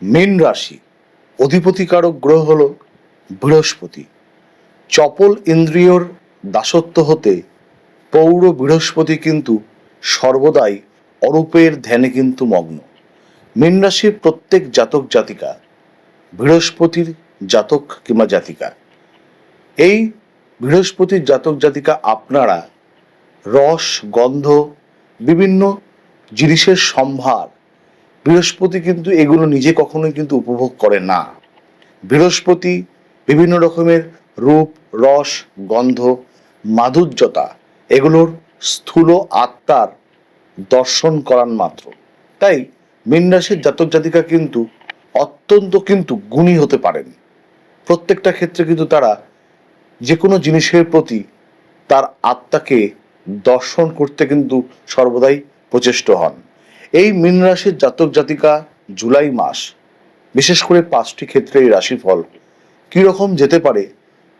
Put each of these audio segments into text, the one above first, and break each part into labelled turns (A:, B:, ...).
A: মীন রাশি অধিপতিকারক গ্রহ হল বৃহস্পতি। চপল ইন্দ্রিয়র দাসত্ব হতে পৌর বৃহস্পতি কিন্তু সর্বদাই অরূপের ধ্যানে কিন্তু মগ্ন। মীন রাশির প্রত্যেক জাতক জাতিকা বৃহস্পতির জাতক কিংবা জাতিকা। এই বৃহস্পতির জাতক জাতিকা আপনারা রস, গন্ধ, বিভিন্ন জিনিসের সম্ভার, বৃহস্পতি কিন্তু এগুলো নিজে কখনোই কিন্তু উপভোগ করে না। বৃহস্পতি বিভিন্ন রকমের রূপ, রস, গন্ধ, মাধুর্যতা এগুলোর স্থূল আত্মার দর্শন করান মাত্র। তাই মীন রাশির জাতক জাতিকা কিন্তু অত্যন্ত কিন্তু গুণী হতে পারেন। প্রত্যেকটা ক্ষেত্রে কিন্তু তারা যে কোনো জিনিসের প্রতি তার আত্মাকে দর্শন করতে কিন্তু সর্বদাই প্রচেষ্ট হন। এই মীন রাশির জাতক জাতিকা জুলাই মাস বিশেষ করে 5টি ক্ষেত্রে এই রাশিফল কীরকম যেতে পারে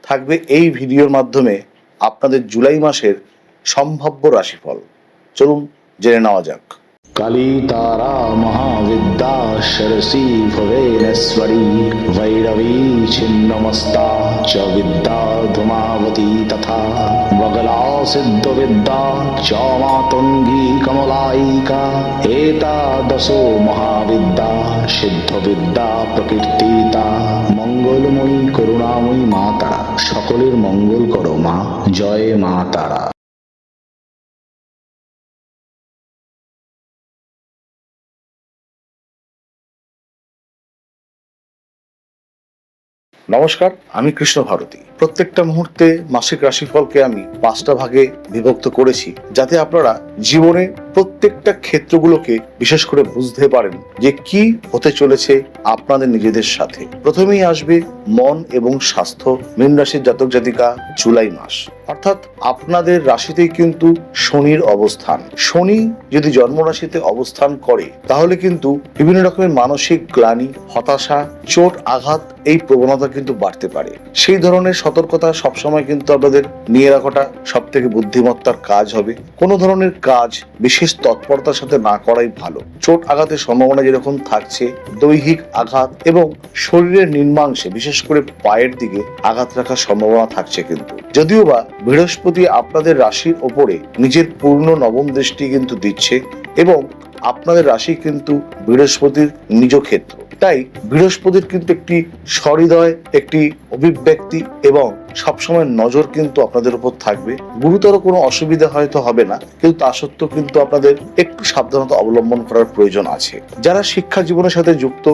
A: থাকবে এই ভিডিওর মাধ্যমে আপনাদের জুলাই মাসের সম্ভাব্য রাশিফল। চলুন জেনে নেওয়া যাক।
B: काली तारा महाविद्या शरसी भवेनेश्वरी भैरवी छिन्नमस्ता च विद्या धूमावती तथा बगला सिद्ध विद्या च मातंगी कमलायिका एतादशो महाविद्या सिद्ध विद्या प्रकीर्तिता। मंगलमयी करुणामयी मा तारा सकलेर मंगल करो मा। जय मा तारा।
A: নমস্কার, আমি কৃষ্ণ ভারতী। প্রত্যেকটা মুহূর্তে মাসিক রাশিফলকে আমি 5টা ভাগে বিভক্ত করেছি, যাতে আপনারা জীবনে প্রত্যেকটা ক্ষেত্রগুলোকে বিশেষ করে বুঝতে পারেন যে কি হতে চলেছে আপনাদের নিজেদের সাথে। প্রথমেই আসবে মন এবং স্বাস্থ্য। মীন রাশির জাতক জাতিকা জুলাই মাস, অর্থাৎ আপনাদের রাশিতেই কিন্তু শনির অবস্থান। শনি যদি জন্ম রাশিতে অবস্থান করে তাহলে কিন্তু বিভিন্ন রকমের মানসিক গ্লানি, হতাশা, চোট, আঘাত এই প্রবণতা কিন্তু বাড়তে পারে। সেই ধরনের সতর্কতা সবসময় কিন্তু আপনাদের নিয়ে রাখাটা সব থেকে বুদ্ধিমত্তার কাজ হবে। কোনো ধরনের কাজ বিশেষ তৎপরতার সাথে না করাই ভালো। চোট আঘাতের সম্ভাবনা যেরকম থাকছে, দৈহিক আঘাত এবং শরীরের নিম্নাংশে বিশেষ করে পায়ের দিকে আঘাত রাখার সম্ভাবনা থাকছে। কিন্তু যদিও বা বৃহস্পতি আপনাদের রাশির ওপরে নিজের পূর্ণ নবম দৃষ্টি কিন্তু দিচ্ছে এবং আপনাদের রাশি কিন্তু বৃহস্পতির নিজ ক্ষেত্র। তাই বৃহস্পতির কিন্তু একটি সহৃদয়, একটি অভিব্যক্তি এবং সবসময় নজর কিন্তু আপনাদের উপর থাকবে। গুরুতর কোনো অসুবিধা হয়তো হবে না, কিন্তু তা সত্ত্বেও কিন্তু আপনাদের একটু সাবধানতা অবলম্বন করার প্রয়োজন আছে। যারা শিক্ষা জীবনের সাথে যুক্ত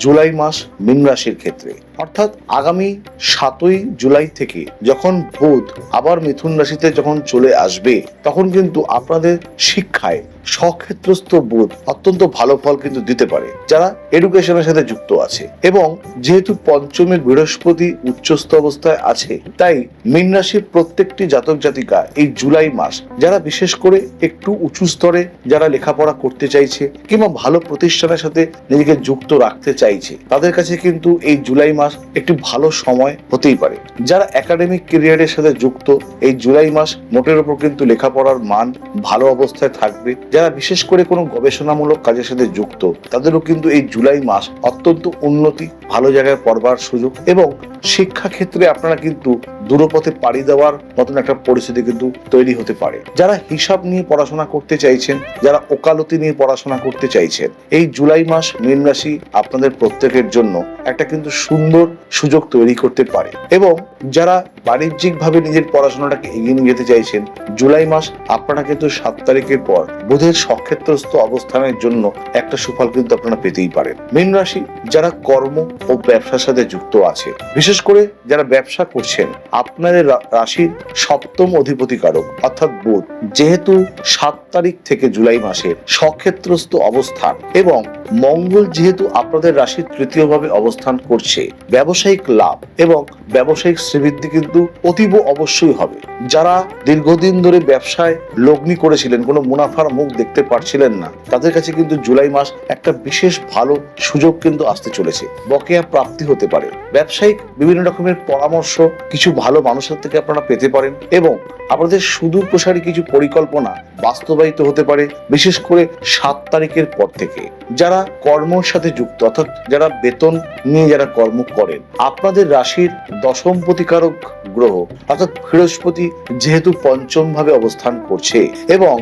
A: জুলাই মাস মীন রাশির ক্ষেত্রে, অর্থাৎ আগামী 7ই জুলাই থেকে যখন বুধ আবার মিথুন রাশিতে যখন চলে আসবে, তখন কিন্তু আপনাদের শিক্ষায় স্বক্ষেত্রস্থ বুধ অত্যন্ত ভালো ফল কিন্তু দিতে পারে যারা এডুকেশনের সাথে যুক্ত আছে। এবং যেহেতু পঞ্চমের বৃহস্পতি উচ্চস্থ অবস্থায় আছে, তাই মীন রাশির প্রত্যেকটি জাতক জাতিকা এই জুলাই মাস যারা বিশেষ করে একটু উঁচু স্তরে যারা লেখাপড়া করতে চাইছে কিংবা ভালো প্রতিষ্ঠানের সাথে নিজেকে যুক্ত রাখতে চাইছে, তাদের কাছে কিন্তু এই জুলাই মাস একটি ভালো সময় হতেই পারে। যারা একাডেমিক ক্যারিয়ারের সাথে যুক্ত, এই জুলাই মাস মোটের উপর কিন্তু লেখাপড়ার মান ভালো অবস্থায় থাকবে। যারা বিশেষ করে কোনো গবেষণামূলক কাজের সাথে যুক্ত, তাদেরও কিন্তু এই জুলাই মাস অত্যন্ত উন্নতি, ভালো জায়গায় পড়বার সুযোগ এবং শিক্ষা ক্ষেত্রে আপনারা কিন্তু দূরপথে পাড়ি দেওয়ার মতন একটা পরিস্থিতি কিন্তু তৈরি হতে পারে। যারা হিসাব নিয়ে পড়াশোনা করতে চাইছেন, যারা ওকালতি নিয়ে পড়াশোনা করতে চাইছেন, এই জুলাই মাস মীন রাশি আপনাদের প্রত্যেকের জন্য একটা কিন্তু সুন্দর সুযোগ তৈরি করতে পারে। এবং যারা বাণিজ্যিকভাবে নিজের পড়াশোনাটাকে এগিয়ে নিয়ে যেতে চাইছেন, জুলাই মাস আপনারা কিন্তু 7 তারিখের পর বুধের স্বক্ষেত্রস্থ অবস্থানের জন্য একটা সুফল কিন্তু আপনারা পেতেই পারেন। মীন রাশি যারা কর্ম ও ব্যবসার সাথে যুক্ত আছে, বিশেষ করে যারা ব্যবসা করছেন, আপনাদের রাশির 7ম অধিপতিকারক অর্থাৎ বুধ যেহেতু 7 তারিখ থেকে জুলাই মাসের স্বক্ষেত্রস্থ অবস্থান এবং মঙ্গল যেহেতু আপনাদের রাশির 3য় ভাবে অবস্থান করছে, ব্যবসায়িক লাভ এবং ব্যবসায়িক শ্রীবৃদ্ধি কিন্তু অতীব অবশ্যই হবে। যারা দীর্ঘদিন ধরে ব্যবসায় লগ্নি করেছিলেন, কোনো মুনাফার মুখ দেখতে পারছিলেন না, তাদের কাছে কিন্তু জুলাই মাস একটা বিশেষ ভালো সুযোগ কিন্তু আসতে চলেছে। বকেয়া প্রাপ্তি হতে পারে। ব্যবসায়িক বিভিন্ন রকমের পরামর্শ কিছু ভালো মানুষের থেকে আপনারা পেতে পারেন এবং আপনাদের সুদূর প্রসারী কিছু পরিকল্পনা বাস্তবায়িত হতে পারে, বিশেষ করে 7 তারিখের পর থেকে। যারা কর্মর সাথে যুক্ত, অর্থাৎ যারা বেতন নিয়ে যারা কর্ম করেন, আপনাদের রাশির দশম প্রতিকারক গ্রহ অর্থাৎ বৃহস্পতি যেহেতু পঞ্চম ভাবে অবস্থান করছে এবং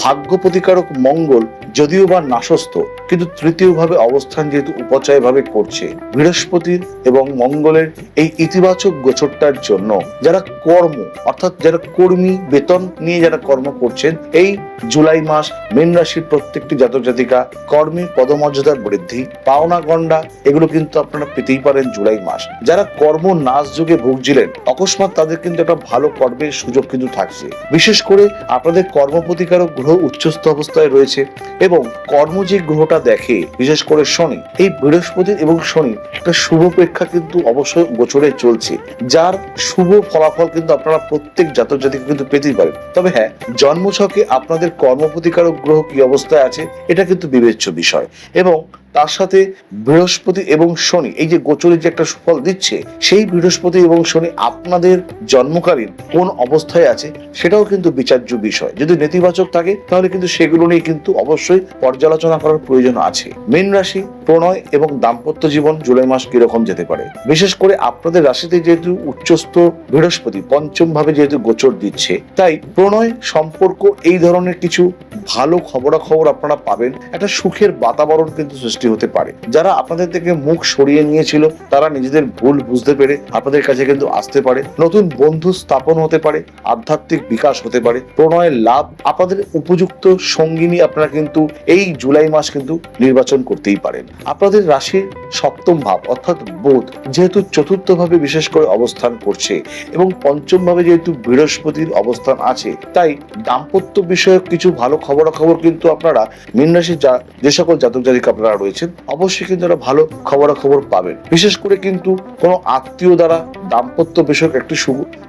A: ভাগ্য প্রতিকারক মঙ্গল যদিও বা নাশস্থ, কিন্তু তৃতীয় ভাবে অবস্থান যেহেতু উপচয় ভাবে করছে, বৃহস্পতির এবং মঙ্গলের এই ইতিবাচক গোচরটার জন্য যারা কর্ম অর্থাৎ যারা কর্মী বেতন নিয়ে যারা কর্ম করছেন, এই জুলাই মাস মীন রাশির প্রত্যেকটি জাতক জাতিকা কর্মী পদমর্যাদার বৃদ্ধি, পাওনা গন্ডা এগুলো কিন্তু আপনারা পেতেই পারেন জুলাই মাস। যারা কর্ম নাশ যুগে ভুগছিলেন, অকস্মাৎ তাদের কিন্তু একটা ভালো কর্মের সুযোগ কিন্তু থাকছে। বিশেষ করে আপনাদের কর্ম প্রতিকারক গ্রহ উচ্চস্থ অবস্থায় রয়েছে এবং কর্ম যে গ্রহটা দেখে বিশেষ করে শনি, এই বৃহস্পতি এবং শনি একটা শুভ প্রেক্ষা কিন্তু অবশ্যই গোচরে চলছে, যার শুভ ফলাফল কিন্তু আপনারা প্রত্যেক জাতক জাতিকে কিন্তু পেতেই পারেন। তবে হ্যাঁ, জন্মছকে আপনাদের কর্ম প্রতিকারক গ্রহ কি অবস্থায় আছে এটা কিন্তু বিবেচ্য বিষয় এবং তার সাথে বৃহস্পতি এবং শনি এই যে গোচরে যে একটা সুফল দিচ্ছে, সেই বৃহস্পতি এবং শনি আপনাদের জন্মকালীন কোন অবস্থায় আছে সেটাও কিন্তু বিচার্য বিষয়। যদি নেতিবাচক থাকে তাহলে কিন্তু সেগুলো নিয়ে কিন্তু অবশ্যই পর্যালোচনা করার প্রয়োজন আছে। মীন রাশি, প্রণয় এবং দাম্পত্য জীবন জুলাই মাস কিরকম যেতে পারে? বিশেষ করে আপনাদের রাশিতে যেহেতু উচ্চস্থ বৃহস্পতি পঞ্চম ভাবে যেহেতু গোচর দিচ্ছে, তাই প্রণয় সম্পর্ক এই ধরনের কিছু ভালো খবরাখবর আপনারা পাবেন। একটা সুখের বাতাবরণ কিন্তু সৃষ্টি হতে পারে। যারা আপনাদের থেকে মুখ সরিয়ে নিয়েছিল তারা নিজেদের ভুল বুঝতে পেরে আপনাদের কাছে কিন্তু আসতে পারে। নতুন বন্ধু স্থাপন হতে পারে, আধ্যাত্মিক বিকাশ হতে পারে, প্রণয়ের লাভ, আপনাদের উপযুক্ত সঙ্গিনী আপনারা কিন্তু এই জুলাই মাস কিন্তু নির্বাচন করতেই পারেন। আপনাদের রাশির সপ্তম ভাব অর্থাৎ বুধ যেহেতু চতুর্থ ভাবে বিশেষ করে অবস্থান করছে এবং পঞ্চম ভাবে যেহেতু বৃহস্পতির অবস্থান আছে, তাই দাম্পত্য বিষয়ক কিছু ভালো খবরাখবর কিন্তু আপনারা মীন রাশির যে সকল জাতক জাতিকা আপনারা রয়েছেন অবশ্যই কিন্তু একটা ভালো খবরাখবর পাবেন। বিশেষ করে কিন্তু কোনো আত্মীয় দ্বারা দাম্পত্য বিষয়ক একটি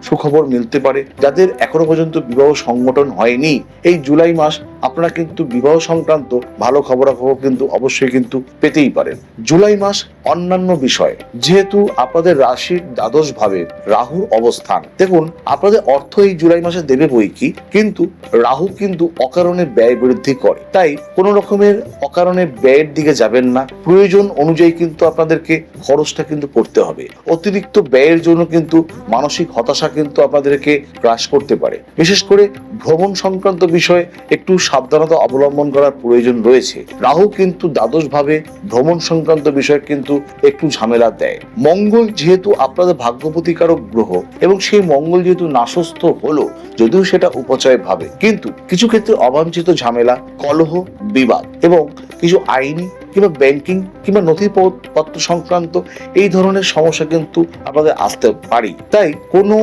A: সুখবর মিলতে পারে। যাদের এখনো পর্যন্ত বিবাহ সংগঠন হয়নি, এই জুলাই মাস আপনারা কিন্তু বিবাহ সংক্রান্ত ভালো খবরাখবর কিন্তু অবশ্যই কিন্তু পেতেই পারেন। জুলাই মাস অন্যান্য বিষয়, যেহেতু আপনাদের রাশির দ্বাদশ ভাবে রাহুর অবস্থান, দেখুন আপনাদের অর্থ এই জুলাই মাসে দেবে বই কি, কিন্তু রাহু কিন্তু অকারণে ব্যয় বৃদ্ধি করে, তাই কোন রকমের অকারণে ব্যয়ের দিকে যাবেন না। প্রয়োজন অনুযায়ী কিন্তু আপনাদেরকে খরচটা কিন্তু করতে হবে। অতিরিক্ত ব্যয়ের জন্য কিন্তু মানসিক হতাশা কিন্তু আপনাদেরকে গ্রাস করতে পারে। বিশেষ করে ভ্রমণ সংক্রান্ত বিষয়ে একটু সাবধানতা অবলম্বন করার প্রয়োজন রয়েছে। রাহু কিন্তু দ্বাদশ ভাবে ভ্রমণ সংক্রান্ত বিষয়ে কিন্তু একটু ঝামেলা দেয়। মঙ্গল যেহেতু আপনাদের ভাগ্য প্রতিকারক গ্রহ এবং সেই মঙ্গল যেহেতু নাশস্থ হলো, যদিও সেটা উপচয় ভাবে, কিন্তু কিছু ক্ষেত্রে অবাঞ্ছিত ঝামেলা, কলহ, বিবাদ এবং কিছু আইনি কিংবা ব্যাংকিং কিংবা নথিপত্র সংক্রান্ত এই ধরনের সমস্যা কিন্তু আপনাদের আসতে পারে। তাই কোনো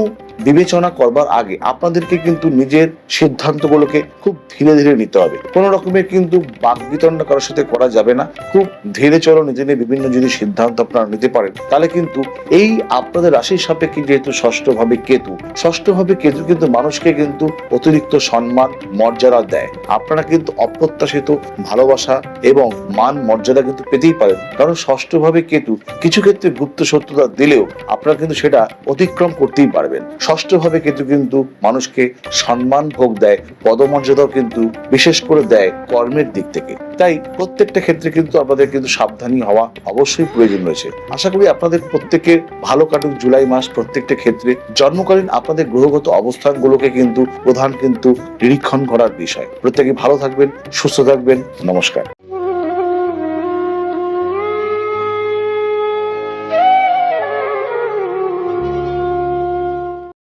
A: বিবেচনা করবার আগে আপনাদেরকে কিন্তু নিজের সিদ্ধান্তগুলোকে খুব ধীরে ধীরে নিতে হবে। কোনো রকমের কিন্তু বাকবিতণ্ডা কারোর সাথে করা যাবে না। খুব ধীরে চলো নিজেদের বিভিন্ন যদি সিদ্ধান্ত আপনারা নিতে পারেন, তাহলে কিন্তু এই আপনাদের রাশির সাপেক্ষে যেহেতু ষষ্ঠ ভাবে কেতু কিন্তু মানুষকে কিন্তু অতিরিক্ত সম্মান মর্যাদা দেয়। আপনারা কিন্তু অপ্রত্যাশিত ভালোবাসা এবং মান মর্যাদা কিন্তু পেতেই পারেন, কারণ ষষ্ঠ ভাবে কেতু কিছু ক্ষেত্রে গুপ্ত সত্যতা দিলেও আপনারা কিন্তু সেটা অতিক্রম করতেই পারবেন। ষষ্ঠ ভাবে কেতু কিন্তু মানুষকে সম্মান ভোগ দেয়, পদমর্যাদাও কিন্তু বিশেষ করে দেয় কর্মের দিক থেকে। তাই প্রত্যেকটা ক্ষেত্রে কিন্তু আপনাদের কিন্তু সাবধানী হওয়া অবশ্যই প্রয়োজন রয়েছে। আশা করি আপনাদের প্রত্যেকের ভালো কাটুক জুলাই মাস। প্রত্যেকটা ক্ষেত্রে জন্মকালীন আপনাদের গ্রহগত অবস্থানগুলোকে কিন্তু প্রধান কিন্তু নিরীক্ষণ করার বিষয়। প্রত্যেকে ভালো থাকবেন, সুস্থ থাকবেন। নমস্কার।